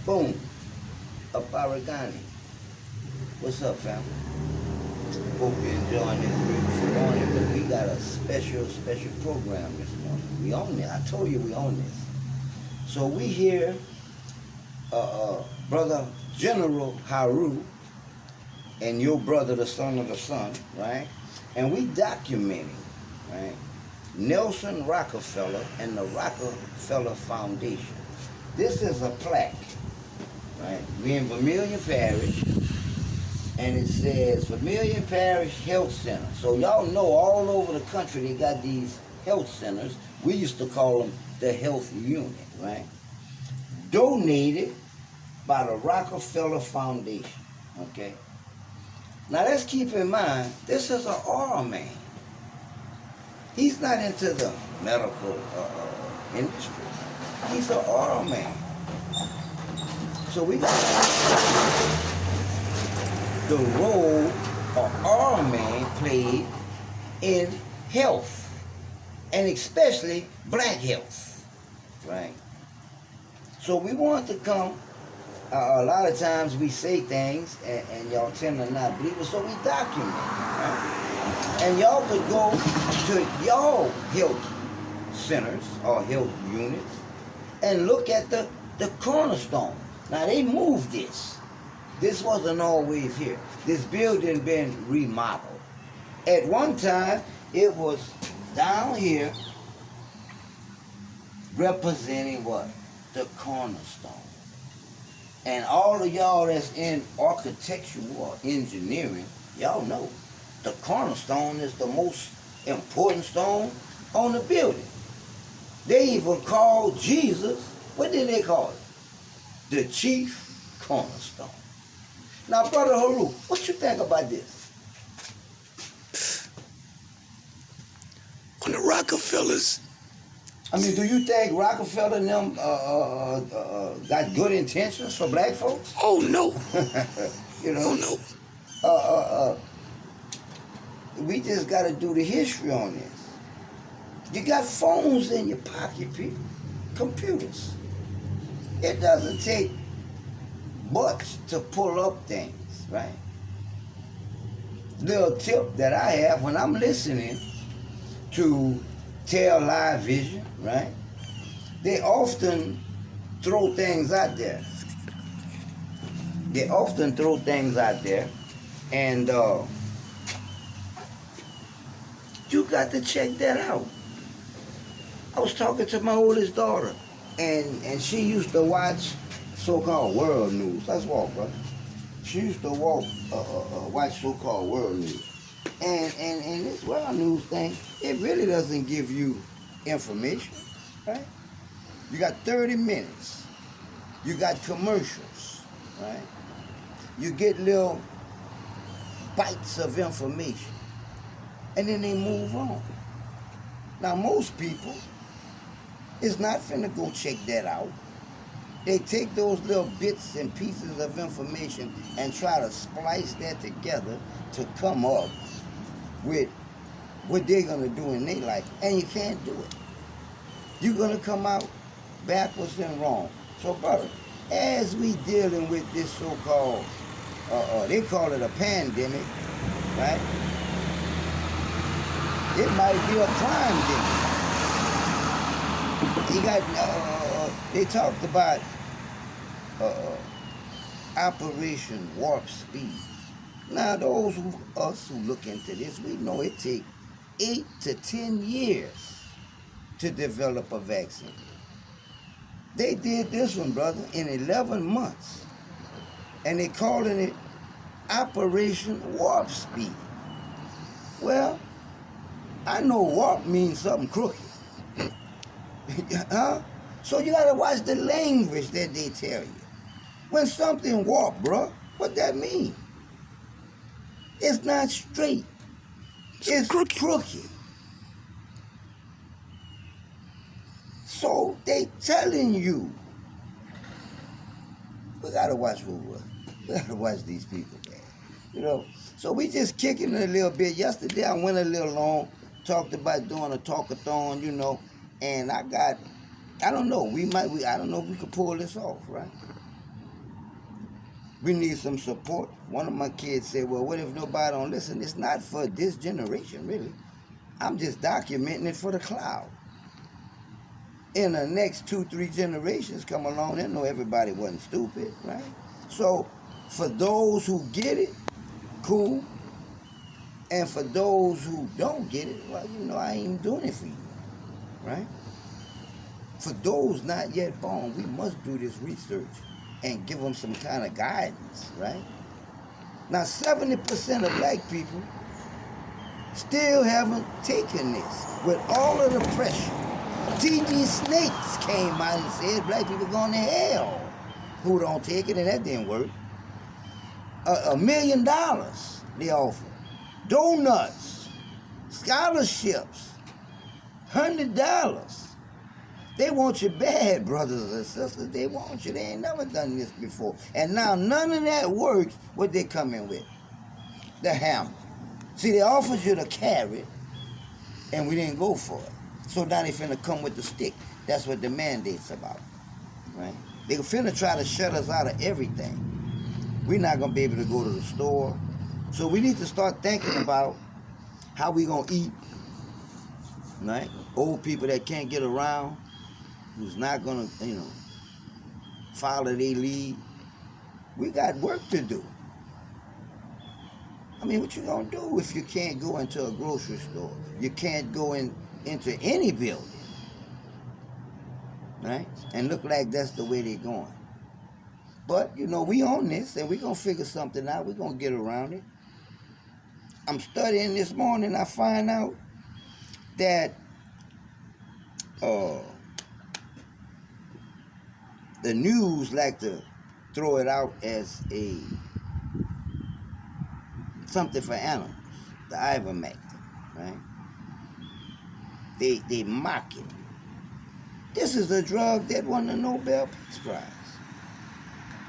Boom. Up Oregoni. What's up, fam? Hope you're enjoying this beautiful morning, but we got a special program this morning. We on it. I told you we on this. So we here, Brother General Haru and your brother, the son of the son, right? And we documenting, right? Nelson Rockefeller and the Rockefeller Foundation. This is a plaque, right? We in Vermilion Parish, and it says Vermilion Parish Health Center. So y'all know all over the country they got these health centers. We used to call them the health unit, right? Donated by the Rockefeller Foundation, okay? Now let's keep in mind, this is an aura man. He's not into the medical industry. He's an aura man. So we got the role an aura man played in health, and especially black health, right? So we want to come. A lot of times we say things and y'all tend to not believe it, so we document it, right? And y'all could go to y'all health centers or health units and look at the cornerstone. Now they moved this. This wasn't always here. This building been remodeled. At one time, it was down here representing what? The cornerstone. And all of y'all that's in architectural or engineering, y'all know the cornerstone is the most important stone on the building. They even called Jesus, what did they call it? The chief cornerstone. Now, Brother Haru, what you think about this? On the Rockefellers. I mean, do you think Rockefeller and them got good intentions for black folks? Oh, no. You know? Oh, no. We just got to do the history on this. You got phones in your pocket, people. Computers. It doesn't take much to pull up things, right? Little tip that I have when I'm listening to Tell Live Vision, right? They often throw things out there. And you got to check that out. I was talking to my oldest daughter, and she used to watch so-called world news. Let's walk, brother. She used to watch so-called world news. And this world news thing, it really doesn't give you information, right? You got 30 minutes. You got commercials, right? You get little bites of information. And then they move on. Now, most people is not finna go check that out. They take those little bits and pieces of information and try to splice that together to come up with what they're gonna do in their life, and you can't do it. You're gonna come out backwards and wrong. So, brother, as we dealing with this so-called, they call it a pandemic, right? It might be a crime demic. You got, they talked about Operation Warp Speed. Now, those of us who look into this, we know it takes 8 to 10 years to develop a vaccine. They did this one, brother, in 11 months. And they calling it Operation Warp Speed. Well, I know warp means something crooked. Huh? So you gotta watch the language that they tell you. When something warp, bro, what that mean? It's not straight. It's crooked. So they telling you. We gotta watch we gotta watch these people, man. You know. So we just kicking it a little bit. Yesterday I went a little long, talked about doing a talkathon, you know, and I don't know, I don't know if we could pull this off, right? We need some support. One of my kids said, well, what if nobody don't listen? It's not for this generation, really. I'm just documenting it for the cloud. In the next 2-3 generations come along, they'll know everybody wasn't stupid, right? So for those who get it, cool. And for those who don't get it, well, I ain't doing it for you, right? For those not yet born, we must do this research and give them some kind of guidance, right? Now, 70% of black people still haven't taken this with all of the pressure. T.D. Snakes came out and said black people going to hell who don't take it, and that didn't work. $1 million they offer. Donuts, scholarships, $100. They want you bad, brothers and sisters. They want you. They ain't never done this before. And now none of that works, what they come in with. The hammer. See, they offered you the carrot, and we didn't go for it. So now they finna come with the stick. That's what the mandate's about, right? They finna try to shut us out of everything. We're not gonna be able to go to the store. So we need to start thinking about how we gonna eat, right? Old people that can't get around, who's not gonna, follow their lead. We got work to do. I mean, what you gonna do if you can't go into a grocery store? You can't go into any building, right? And look like that's the way they're going. But, we on this, and we gonna figure something out. We gonna get around it. I'm studying this morning, I find out that the news like to throw it out as something for animals, the ivermectin, right? They mock it. This is a drug that won the Nobel Peace Prize.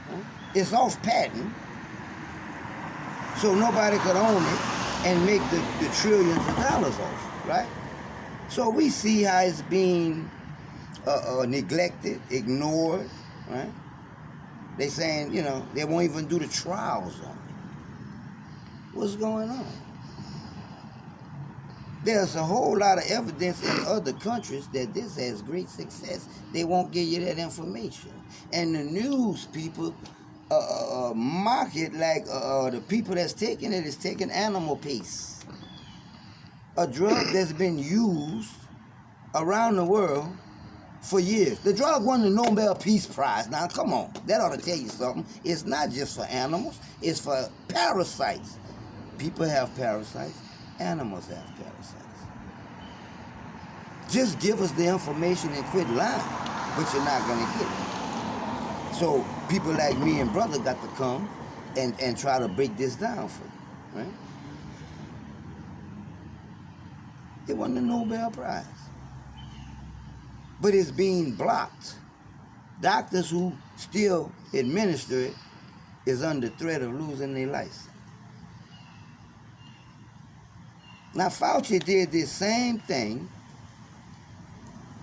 Right? It's off patent, so nobody could own it and make the trillions of dollars off it, right? So we see how it's being neglected, ignored, right? They saying, they won't even do the trials on it. What's going on? There's a whole lot of evidence in other countries that this has great success. They won't give you that information. And the news people mock it like the people that's taking it is taking animal paste. A drug that's been used around the world for years. The drug won the Nobel Peace Prize. Now, come on. That ought to tell you something. It's not just for animals. It's for parasites. People have parasites. Animals have parasites. Just give us the information and quit lying, but you're not going to get it. So people like me and brother got to come and try to break this down for you, right? It won the Nobel Prize. But it's being blocked. Doctors who still administer it is under threat of losing their license. Now, Fauci did this same thing,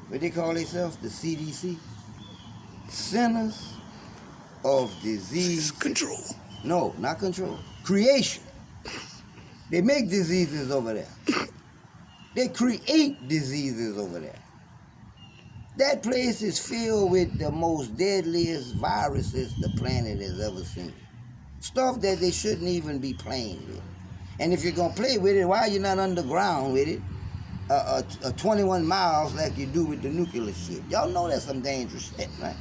what they call themselves, the CDC, Centers of Disease Control. No, not control. Creation. They make diseases over there. They create diseases over there. That place is filled with the most deadliest viruses the planet has ever seen. Stuff that they shouldn't even be playing with. And if you're going to play with it, why are you not underground with it? 21 miles like you do with the nuclear shit. Y'all know that's some dangerous shit, right?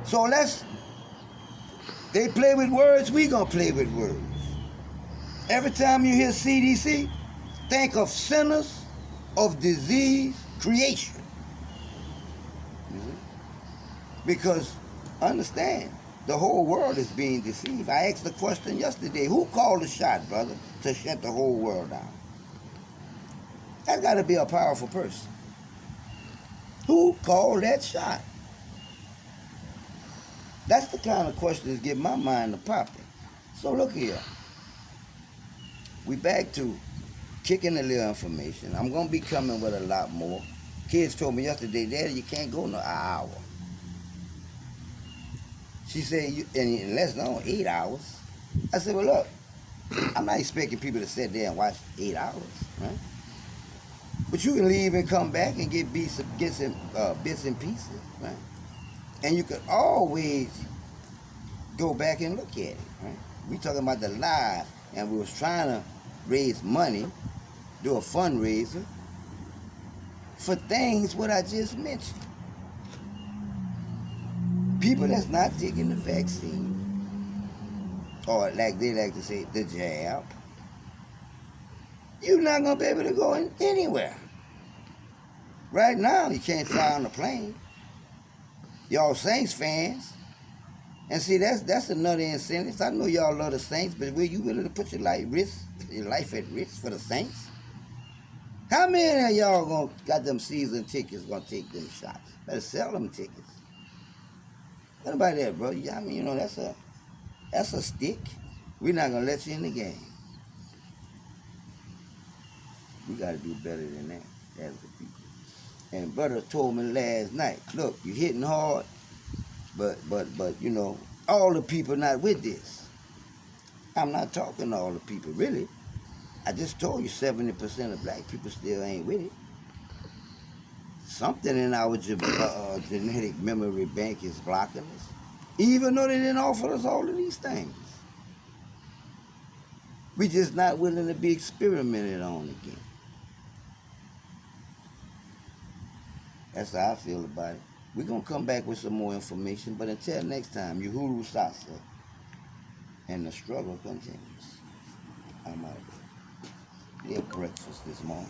So they play with words, we going to play with words. Every time you hear CDC, think of Centers of Disease Creation. Because, understand, the whole world is being deceived. I asked the question yesterday, who called the shot, brother, to shut the whole world down? That's got to be a powerful person. Who called that shot? That's the kind of question that get my mind to popping. So look here. We back to kicking a little information. I'm going to be coming with a lot more. Kids told me yesterday, Daddy, you can't go no hour. She said, in less than 8 hours. I said, well, look, I'm not expecting people to sit there and watch 8 hours, right? But you can leave and come back and get bits and pieces, right? And you could always go back and look at it, right? We talking about the live, and we was trying to raise money, do a fundraiser for things what I just mentioned. People that's not taking the vaccine, or like they like to say, the jab, you're not gonna be able to go anywhere. Right now, you can't fly on a plane. Y'all Saints fans, and see that's another incentive. I know y'all love the Saints, but were you willing to put your life at risk for the Saints? How many of y'all got them season tickets gonna take them shots? Better sell them tickets. What about that, bro? I mean, you know, that's a stick. We're not gonna let you in the game. We gotta do better than that as the people. And brother told me last night, look, you're hitting hard, but you know, all the people not with this. I'm not talking to all the people, really. I just told you 70% of black people still ain't with it. Something in our genetic memory bank is blocking us, even though they didn't offer us all of these things. We just not willing to be experimented on again. That's how I feel about it. We're going to come back with some more information, but until next time, Uhuru Sasa, and the struggle continues. I'm out of here. We had breakfast this morning.